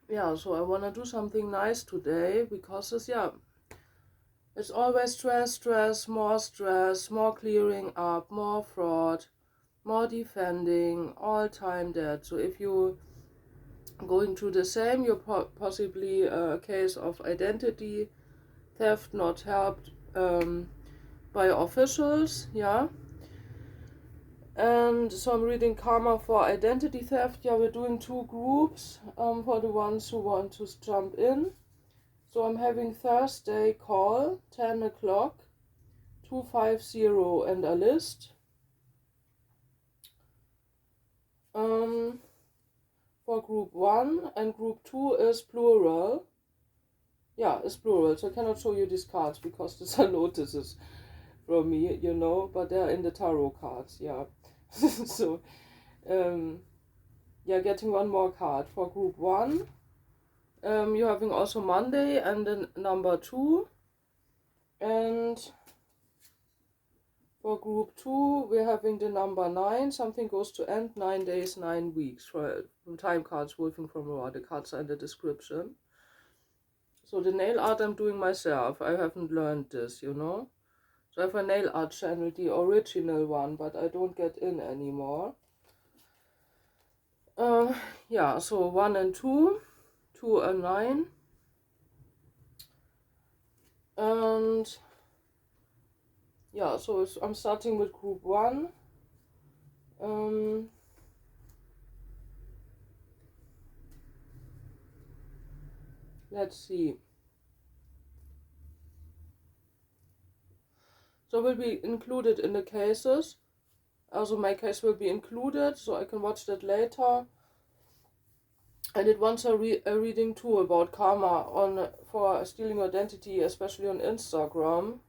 yeah, so I want to do something nice today because it's always stress, more clearing up, more fraud, more defending, all time that. So if you going through the same, you're possibly a case of identity theft not helped by officials, yeah. And so I'm reading Karma for Identity Theft. Yeah, we're doing 2 groups for the ones who want to jump in. So I'm having Thursday call, 10 o'clock, 250 and a list. For group 1, and group 2 is plural. Yeah, it's plural, so I cannot show you these cards because these are notices from me, you know, but they're in the tarot cards, yeah. So, yeah, getting one more card for group 1. You're having also Monday and then number 2. And for group 2, we're having the number 9. Something goes to end, 9 days, 9 weeks. From Timecards, Wulfing from Rohr. The cards are in the description. So the nail art I'm doing myself. I haven't learned this, you know. So I have a nail art channel, the original one, but I don't get in anymore. Yeah, so 1 and 2, 2 and 9. And yeah, so I'm starting with group 1. Let's see. So will be included in the cases. Also my case will be included, so I can watch that later. And it wants a reading too about karma for stealing identity, especially on Instagram.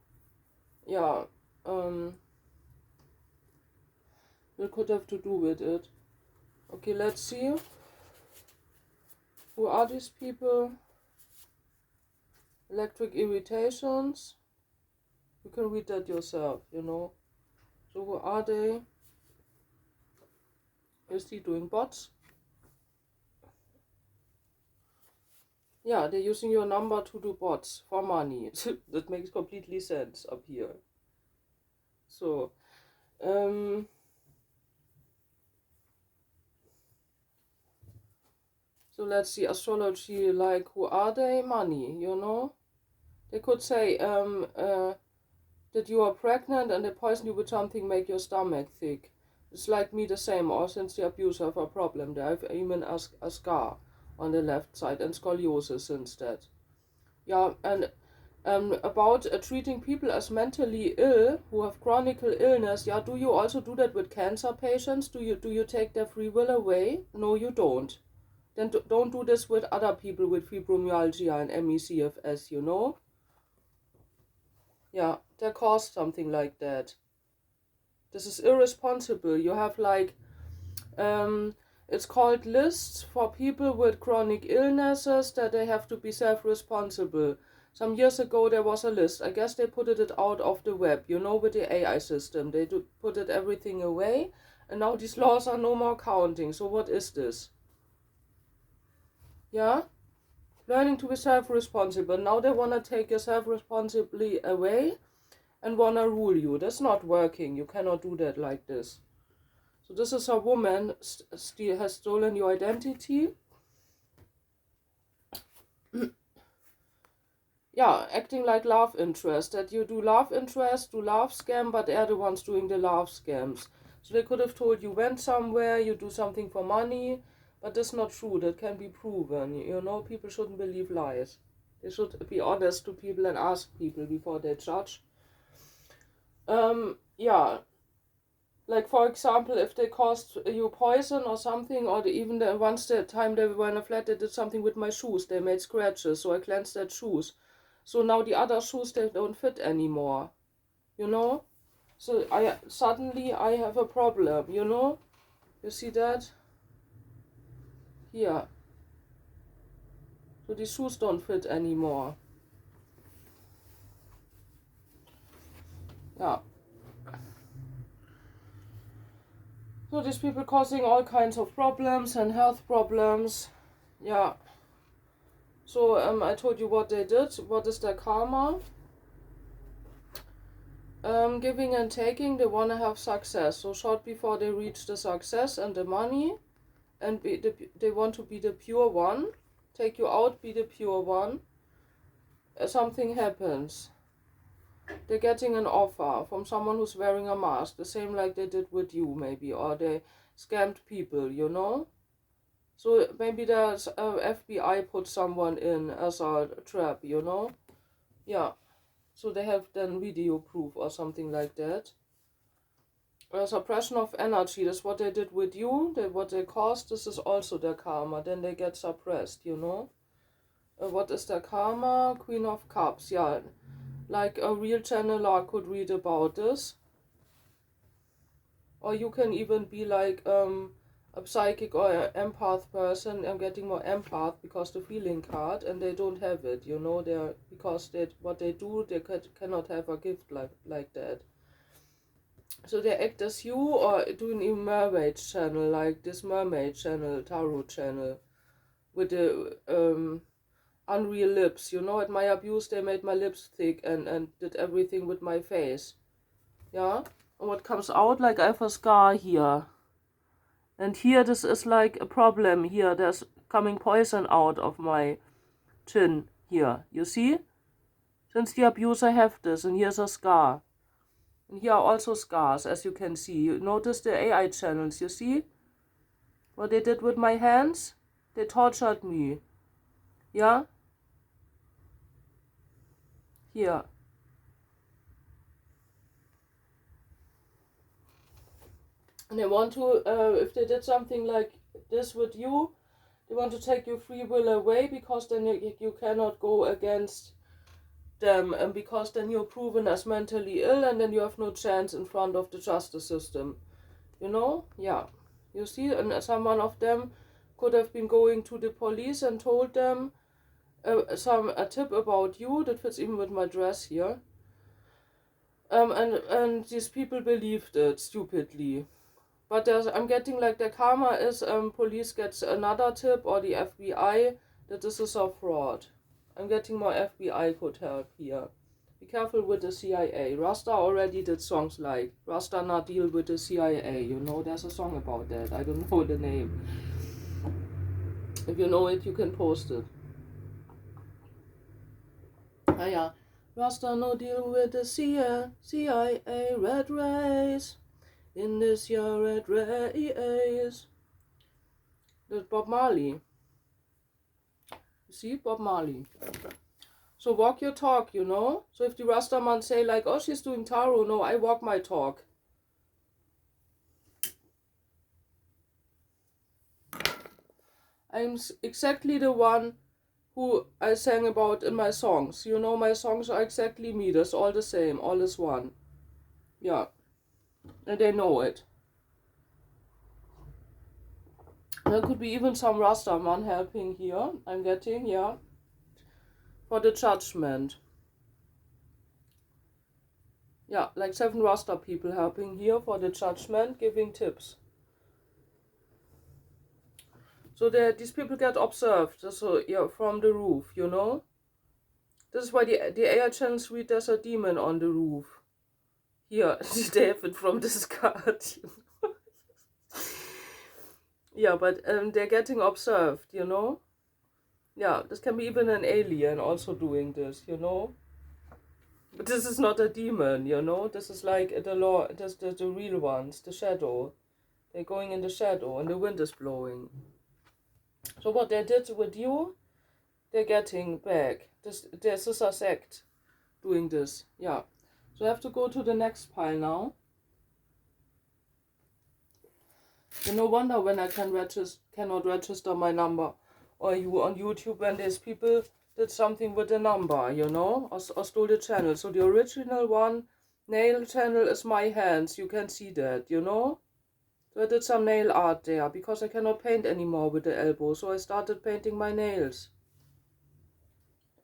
Yeah, it could have to do with it. Okay, let's see. Who are these people? Electric irritations. You can read that yourself, you know. So who are they? Is he doing bots? Yeah, they're using your number to do bots for money. That makes completely sense up here. So, so let's see, astrology, like, who are they? Money, you know? They could say that you are pregnant and they poison you with something, make your stomach thick. It's like me the same, or since the abuse I have a problem there. I have even a scar on the left side and scoliosis instead. Yeah, and about treating people as mentally ill who have chronic illness. Yeah, do you also do that with cancer patients? Do you take their free will away? No, you don't. Then don't do this with other people with fibromyalgia and ME/CFS, you know? Yeah, they cause something like that. This is irresponsible. You have like, it's called lists for people with chronic illnesses that they have to be self-responsible. Some years ago there was a list. I guess they put it out of the web, you know, with the AI system. They put everything away, and now these laws are no more counting. So what is this? Yeah? Learning to be self-responsible. Now they want to take you self-responsibly away and want to rule you. That's not working. You cannot do that like this. So this is a woman has stolen your identity. Yeah, acting like love interest. That you do love interest, do love scam, but they're the ones doing the love scams. So they could have told you went somewhere, you do something for money, but that's not true. That can be proven. You know, people shouldn't believe lies. They should be honest to people and ask people before they judge. Yeah. Like, for example, if they caused you poison or something, or even once the time they were in a flat, they did something with my shoes. They made scratches, so I cleansed that shoes. So now the other shoes, they don't fit anymore, you know? So suddenly I have a problem, you know? You see that? Here. So the shoes don't fit anymore. Yeah. So these people causing all kinds of problems and health problems. Yeah. So I told you what they did. What is their karma? Giving and taking, they want to have success. So short before they reach the success and the money, and they want to be the pure one. Take you out, be the pure one. Something happens. They're getting an offer from someone who's wearing a mask, the same like they did with you maybe, or they scammed people, you know? So maybe there's FBI put someone in as a trap, you know? Yeah. So they have then video proof or something like that. Suppression of energy, that's what they did with you, what they caused, this is also their karma. Then they get suppressed, you know? What is their karma? Queen of Cups, yeah. Like a real channeler could read about this. Or you can even be like a psychic or an empath person. I'm getting more empath because the feeling card, and they don't have it, you know, because what they do, they cannot have a gift like that. So they act as you, or doing a mermaid channel, like this mermaid channel, tarot channel, with the unreal lips, you know. At my abuse, they made my lips thick and did everything with my face. Yeah? And what comes out, like I have a scar here. And here, this is like a problem here. There's coming poison out of my chin here. You see? Since the abuse, I have this, and here's a scar. And here are also scars, as you can see. You notice the AI channels, you see? What they did with my hands? They tortured me. Yeah? Here. And they want to, if they did something like this with you, they want to take your free will away, because then you cannot go against them, and because then you're proven as mentally ill, and then you have no chance in front of the justice system. You know? Yeah. You see, and someone of them could have been going to the police and told them a tip about you that fits even with my dress here. And these people believed it stupidly. But I'm getting like the karma is police gets another tip, or the FBI, that this is a fraud. I'm getting more FBI could help here. Be careful with the CIA. Rasta already did songs like Rasta not deal with the CIA, you know, there's a song about that. I don't know the name. If you know it, you can post it. Ah yeah. Rasta no deal with the CIA, red race. In this year red race. That's Bob Marley. You see, Bob Marley. So walk your talk, you know. So if the Rastaman say like, oh, she's doing tarot, no, I walk my talk. I'm exactly the one who I sang about in my songs. You know, my songs are exactly me. That's all the same. All is one. Yeah. And they know it. There could be even some Rastaman helping here. I'm getting, yeah. For the judgment. Yeah, like 7 Rasta people helping here for the judgment, giving tips. So these people get observed, so yeah, from the roof, you know. This is why the AI channels read there's a demon on the roof. Here, they have it from this card. You know? Yeah, but they're getting observed, you know. Yeah, this can be even an alien also doing this, you know. But this is not a demon, you know. This is like the law. This the real ones, the shadow. They're going in the shadow, and the wind is blowing. So what they did with you, they're getting back. This is a sect doing this. Yeah. So I have to go to the next pile now. And no wonder when I cannot register my number, or you on YouTube when there's people did something with the number, you know, or stole the channel. So the original one, nail channel, is my hands. You can see that, you know. So I did some nail art there because I cannot paint anymore with the elbow. So I started painting my nails.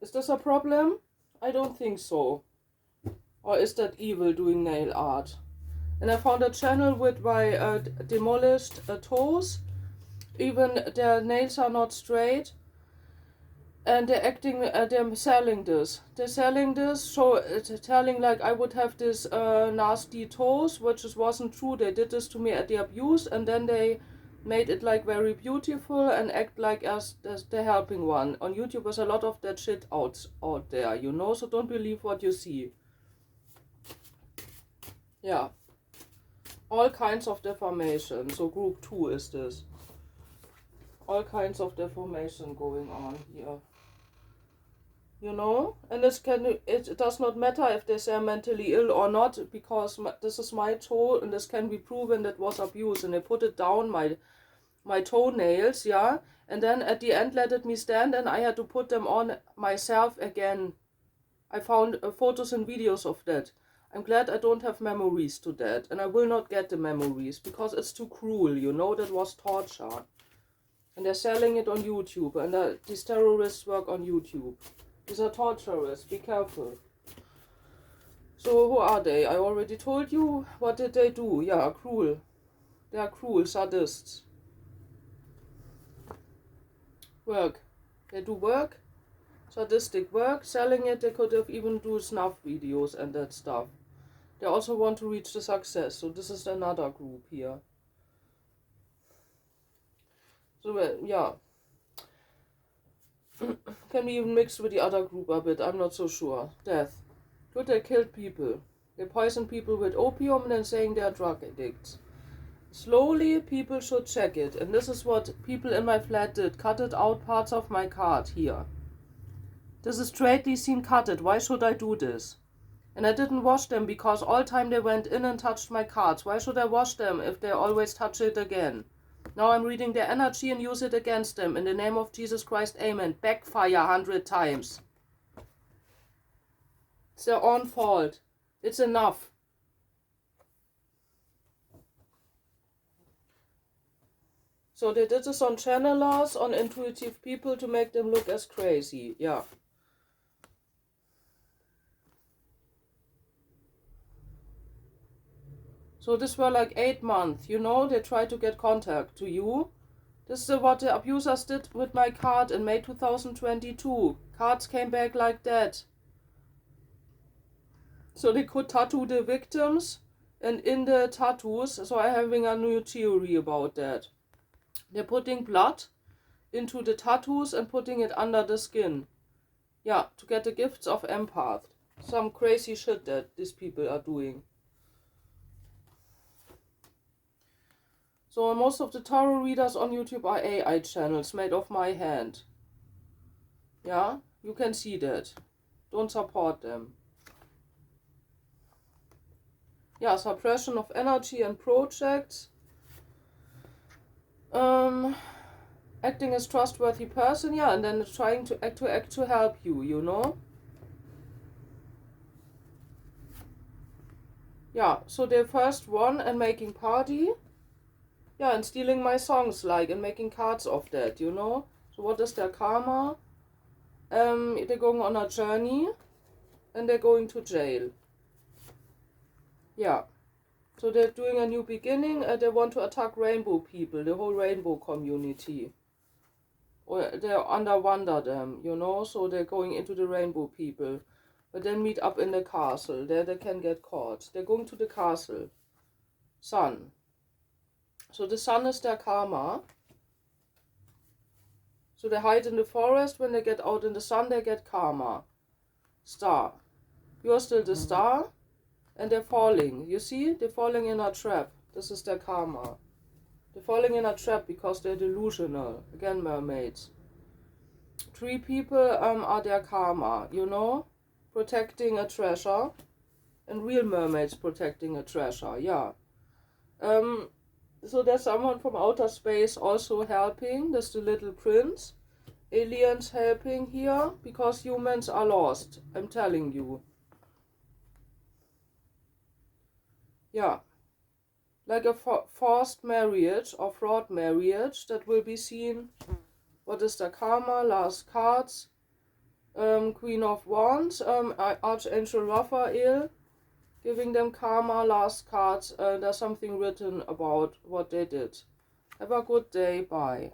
Is this a problem? I don't think so. Or is that evil doing nail art? And I found a channel with my demolished toes. Even their nails are not straight. And they're acting, they're selling this. They're selling this, so telling like I would have this nasty toes, which wasn't true. They did this to me at the abuse, and then they made it like very beautiful and act like as the helping one. On YouTube there's a lot of that shit out there, you know, so don't believe what you see. Yeah. All kinds of defamation. So group 2 is this. All kinds of defamation going on here. You know, and it does not matter if they say mentally ill or not, because this is my toe and this can be proven that was abuse, and they put it down my toenails, yeah, and then at the end let me stand, and I had to put them on myself again. I found photos and videos of that. I'm glad I don't have memories to that, and I will not get the memories because it's too cruel, you know. That was torture, and they're selling it on YouTube, and these terrorists work on YouTube. These are torturers, be careful. So who are they? I already told you. What did they do? Yeah, cruel. They are cruel sadists. Work. They do work. Sadistic work. Selling it. They could have even do snuff videos and that stuff. They also want to reach the success. So this is another group here. So yeah. Can be even mixed with the other group a bit, I'm not so sure. Death. Good, they killed people. They poisoned people with opium and then saying they are drug addicts. Slowly, people should check it. And this is what people in my flat did. Cutted out parts of my card here. This is straightly seen cutted. Why should I do this? And I didn't wash them because all time they went in and touched my cards. Why should I wash them if they always touch it again? Now I'm reading their energy and use it against them. In the name of Jesus Christ, amen. Backfire 100 times. It's their own fault. It's enough. So they did this on channelers, on intuitive people to make them look as crazy. Yeah. So this were like 8 months, you know, they tried to get contact to you. This is what the abusers did with my card in May 2022. Cards came back like that. So they could tattoo the victims, and in the tattoos, so I'm having a new theory about that. They're putting blood into the tattoos and putting it under the skin. Yeah, to get the gifts of empath. Some crazy shit that these people are doing. So most of the tarot readers on YouTube are AI channels made of my hand. Yeah, you can see that. Don't support them. Yeah, suppression of energy and projects. Acting as trustworthy person, yeah, and then trying to act to help you, you know. Yeah, so they first won and making party. Yeah, and stealing my songs, like, and making cards of that, you know. So what is their karma? They're going on a journey, and they're going to jail. Yeah. So they're doing a new beginning, and they want to attack rainbow people, the whole rainbow community. Or they're under them, you know, so they're going into the rainbow people. But then meet up in the castle, there they can get caught. They're going to the castle. Sun. So the sun is their karma. So they hide in the forest, when they get out in the sun they get karma. Star. You're still the star, and they're falling. You see? They're falling in a trap. This is their karma. They're falling in a trap because they're delusional. Again, mermaids. 3 people are their karma, you know? Protecting a treasure. And real mermaids protecting a treasure, yeah. So there's someone from outer space also helping. There's the little prince. Aliens helping here because humans are lost. I'm telling you. Yeah. Like a forced marriage or fraud marriage that will be seen. What is the karma? Last cards. Queen of Wands. Archangel Raphael. Giving them karma, last cards. There's something written about what they did. Have a good day. Bye.